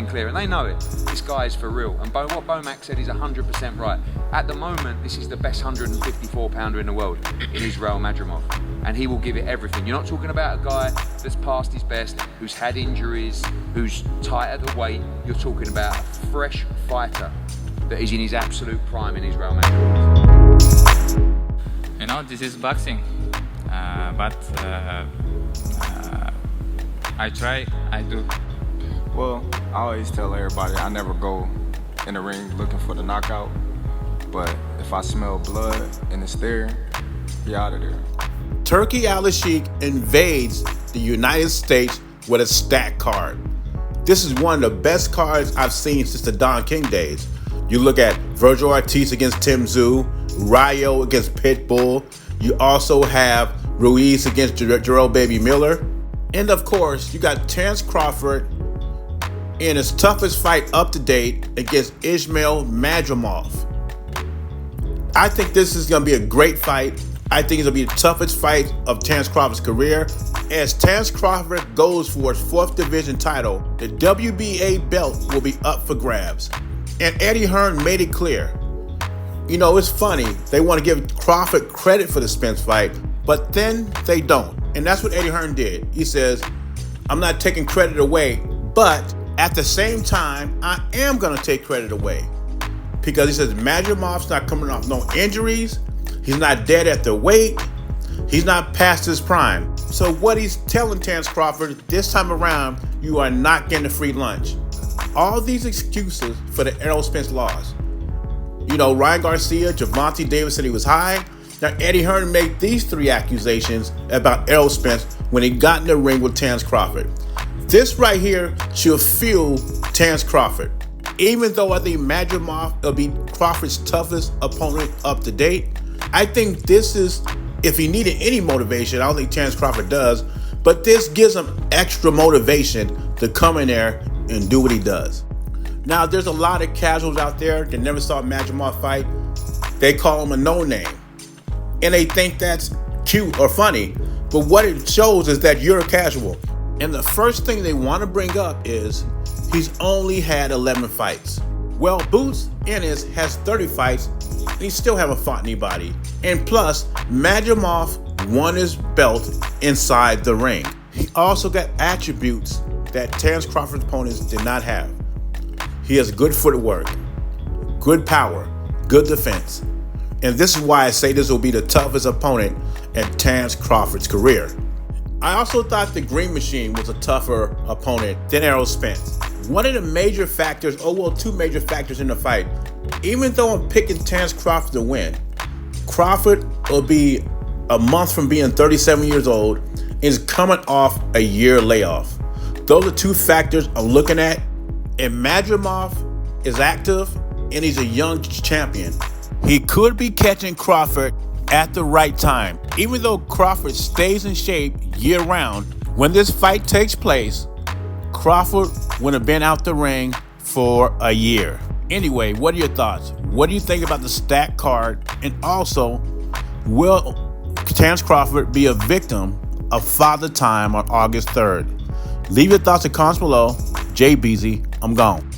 and clear, and they know it. This guy is for real. And what Bomac said is 100% right. At the moment, this is the best 154-pounder in the world in Errol Madrimov, and he will give it everything. You're not talking about a guy that's past his best, who's had injuries, who's tight at the weight. You're talking about a fresh fighter that is in his absolute prime in Errol Madrimov. You know, this is boxing, but I try, I do. Well, I always tell everybody I never go in the ring looking for the knockout, but if I smell blood and it's there, he out of there. Turki Al-Sheikh invades the United States with a stacked card. This is one of the best cards I've seen since the Don King days. You look at Virgil Ortiz against Tim Tszyu, Rayo against Pitbull. You also have Ruiz against Jarrell Baby Miller. And of course, you got Terence Crawford in his toughest fight up to date against Ismail Madrimov. I think this is going to be a great fight. I think it's going to be the toughest fight of Terence Crawford's career. As Terence Crawford goes for his 4th division title, the WBA belt will be up for grabs. And Eddie Hearn made it clear. You know, it's funny. They want to give Crawford credit for the Spence fight, but then they don't. And that's what Eddie Hearn did. He says, I'm not taking credit away, but at the same time, I am going to take credit away. Because he says Madrimov's not coming off no injuries. He's not dead at the weight. He's not past his prime. So what he's telling Terence Crawford, this time around, you are not getting a free lunch. All these excuses for the Errol Spence loss. You know, Ryan Garcia, Gervonta Davis said he was high. Now, Eddie Hearn made these 3 accusations about Errol Spence when he got in the ring with Terence Crawford. This right here should fuel Terence Crawford. Even though I think Madrimov will be Crawford's toughest opponent up to date, I think this is, if he needed any motivation, I don't think Terence Crawford does, but this gives him extra motivation to come in there and do what he does. Now, there's a lot of casuals out there that never saw Madrimov fight. They call him a no-name. And they think that's cute or funny. But what it shows is that you're a casual. And the first thing they want to bring up is he's only had 11 fights. Well, Boots Ennis has 30 fights, and he still haven't fought anybody. And plus, Madrimov won his belt inside the ring. He also got attributes that Terence Crawford's opponents did not have. He has good footwork, good power, good defense. And this is why I say this will be the toughest opponent in Terence Crawford's career. I also thought the Green Machine was a tougher opponent than Errol Spence. One of the major factors, 2 major factors in the fight, even though I'm picking Terence Crawford to win, Crawford will be a month from being 37 years old, is coming off a year layoff. Those are 2 factors I'm looking at. And Madrimov is active and he's a young champion. He could be catching Crawford at the right time. Even though Crawford stays in shape year-round, when this fight takes place, Crawford would have been out the ring for a year. Anyway, what are your thoughts? What do you think about the stacked card? And also, will Terence Crawford be a victim of Father Time on August 3rd? Leave your thoughts in comments below. Jay Beezy, I'm gone.